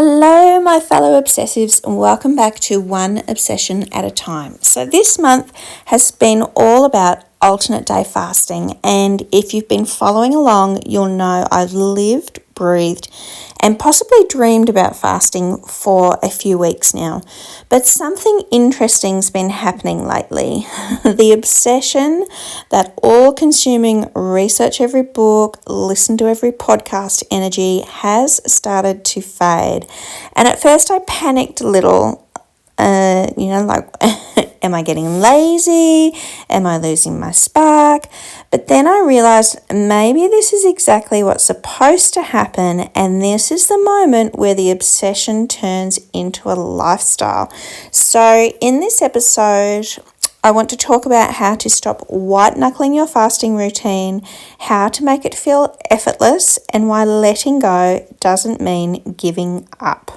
Hello, my fellow obsessives, and welcome back to One Obsession at a Time. So this month has been all about alternate day fasting, and if you've been following along, you'll know I've lived, breathed, and possibly dreamed about fasting for a few weeks now. But something interesting's been happening lately. The obsession, that all-consuming research every book, listen to every podcast energy has started to fade. And at first I panicked a little, am I getting lazy? Am I losing my spark? But then I realized maybe this is exactly what's supposed to happen, and this is the moment where the obsession turns into a lifestyle. So in this episode, I want to talk about how to stop white-knuckling your fasting routine, how to make it feel effortless, and why letting go doesn't mean giving up.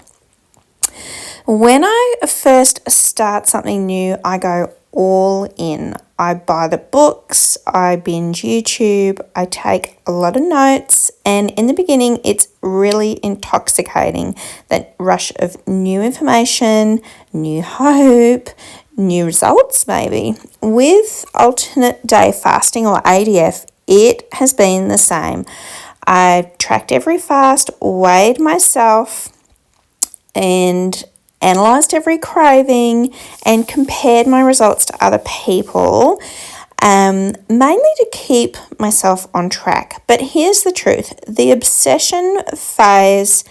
When I first start something new, I go all in. I buy the books, I binge YouTube, I take a lot of notes, and in the beginning it's really intoxicating, that rush of new information, new hope, new results maybe. With alternate day fasting or ADF, it has been the same. I've tracked every fast, weighed myself, and analysed every craving and compared my results to other people, mainly to keep myself on track. But here's the truth. The obsession phase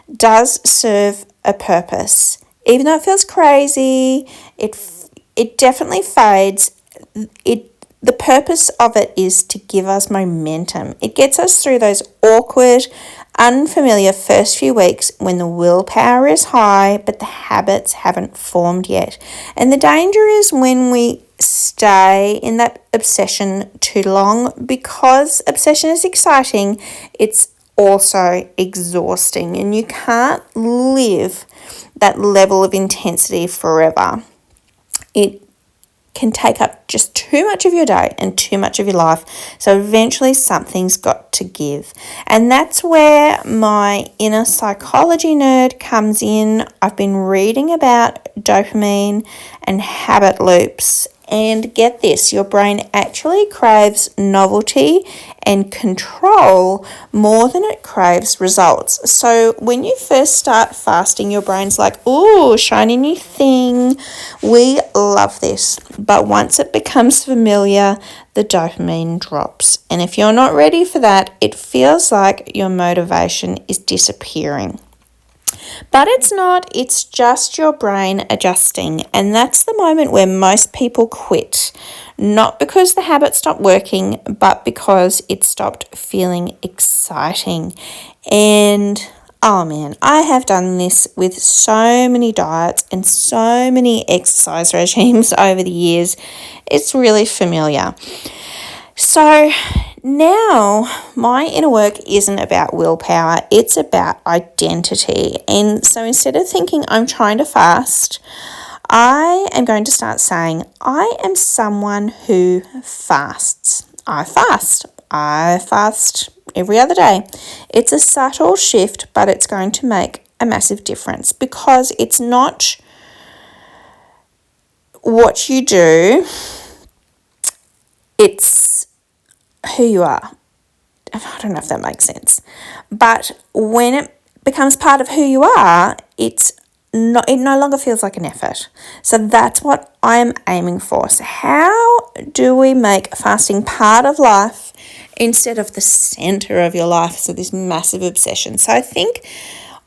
does serve a purpose. Even though it feels crazy, it definitely fades. The purpose of it is to give us momentum. It gets us through those awkward, unfamiliar first few weeks when the willpower is high but the habits haven't formed yet. And the danger is when we stay in that obsession too long. Because obsession is exciting, it's also exhausting, and you can't live that level of intensity forever. It can take up just too much of your day and too much of your life. So eventually something's got to give. And that's where my inner psychology nerd comes in. I've been reading about dopamine and habit loops. And get this, your brain actually craves novelty and control more than it craves results. So when you first start fasting, your brain's like, ooh, shiny new thing. We love this. But once it becomes familiar, the dopamine drops. And if you're not ready for that, it feels like your motivation is disappearing. But it's not, it's just your brain adjusting, and that's the moment where most people quit. Not because the habit stopped working, but because it stopped feeling exciting. And oh man, I have done this with so many diets and so many exercise regimes over the years. It's really familiar. So now my inner work isn't about willpower, it's about identity. And so instead of thinking I'm trying to fast, I am going to start saying I am someone who fasts. I fast every other day. It's a subtle shift, but it's going to make a massive difference, because it's not what you do, it's who you are. I don't know if that makes sense. But when it becomes part of who you are, it no longer feels like an effort. So that's what I'm aiming for. So how do we make fasting part of life instead of the center of your life? So this massive obsession. So I think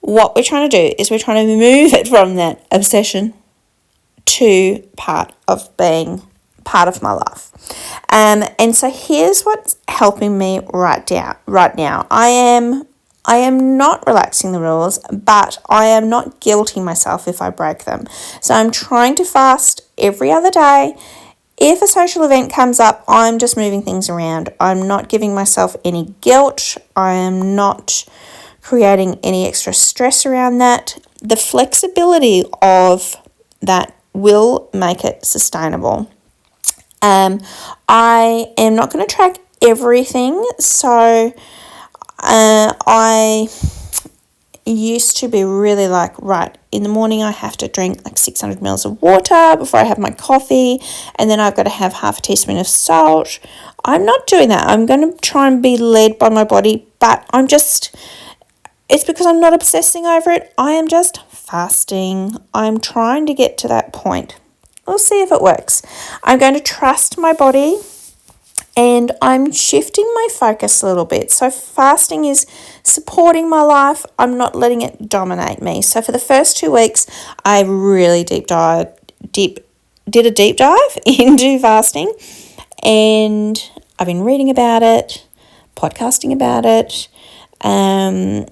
what we're trying to do is we're trying to move it from that obsession to part of being part of my life. And so here's what's helping me right now. I am not relaxing the rules, but I am not guilting myself if I break them. So I'm trying to fast every other day. If a social event comes up, I'm just moving things around. I'm not giving myself any guilt. I am not creating any extra stress around that. The flexibility of that will make it sustainable. I am not going to track everything, so used to be really like, right, in the morning I have to drink like 600 mils of water before I have my coffee, and then I've got to have half a teaspoon of salt. I'm not doing that. I'm going to try and be led by my body, but it's because I'm not obsessing over it. I am just fasting. I'm trying to get to that point. We'll see if it works. I'm going to trust my body, and I'm shifting my focus a little bit. So fasting is supporting my life. I'm not letting it dominate me. So for the first 2 weeks, I really did a deep dive into fasting, and I've been reading about it, podcasting about it, and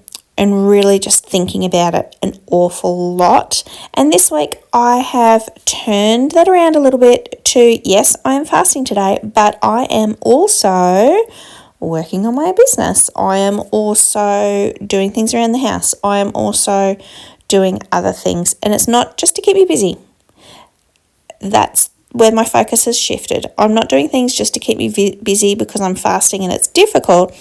really just thinking about it an awful lot. And this week I have turned that around a little bit to, yes, I am fasting today, but I am also working on my business. I am also doing things around the house. I am also doing other things, and it's not just to keep me busy. That's where my focus has shifted. I'm not doing things just to keep me busy because I'm fasting and it's difficult.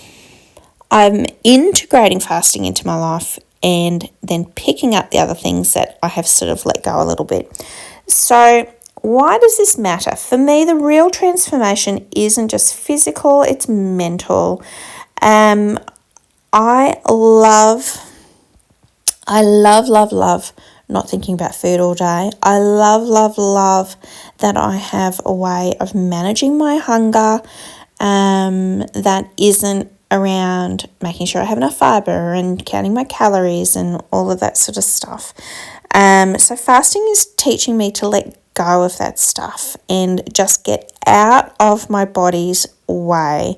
I'm integrating fasting into my life and then picking up the other things that I have sort of let go a little bit. So why does this matter? For me, the real transformation isn't just physical, it's mental. I love not thinking about food all day. I love that I have a way of managing my hunger that isn't around making sure I have enough fiber and counting my calories and all of that sort of stuff. So fasting is teaching me to let go of that stuff and just get out of my body's way.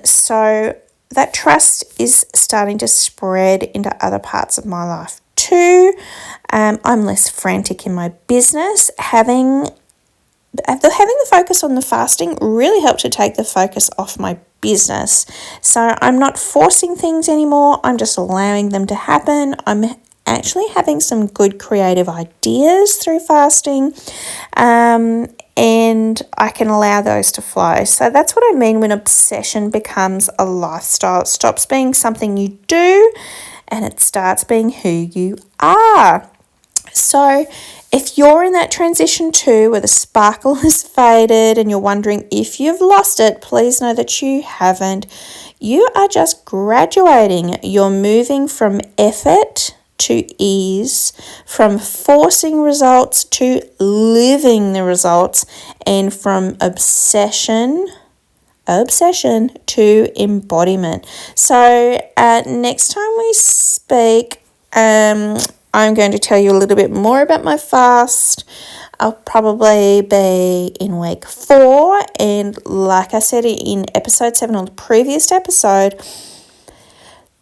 So that trust is starting to spread into other parts of my life too. I'm less frantic in my business. Having the focus on the fasting really helped to take the focus off my business. So I'm not forcing things anymore. I'm just allowing them to happen. I'm actually having some good creative ideas through fasting, and I can allow those to flow. So that's what I mean when obsession becomes a lifestyle. It stops being something you do and it starts being who you are. So if you're in that transition too, where the sparkle has faded and you're wondering if you've lost it, please know that you haven't. You are just graduating. You're moving from effort to ease, from forcing results to living the results, and from obsession to embodiment. So next time we speak, I'm going to tell you a little bit more about my fast. I'll probably be in week 4, and like I said in episode 7 on the previous episode,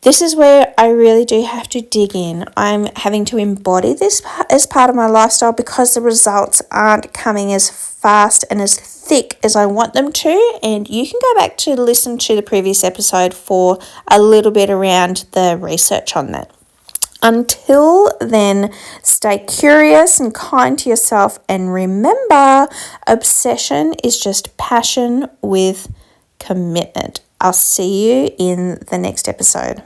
this is where I really do have to dig in. I'm having to embody this as part of my lifestyle because the results aren't coming as fast and as thick as I want them to. And you can go back to listen to the previous episode for a little bit around the research on that. Until then, stay curious and kind to yourself, and remember, obsession is just passion with commitment. I'll see you in the next episode.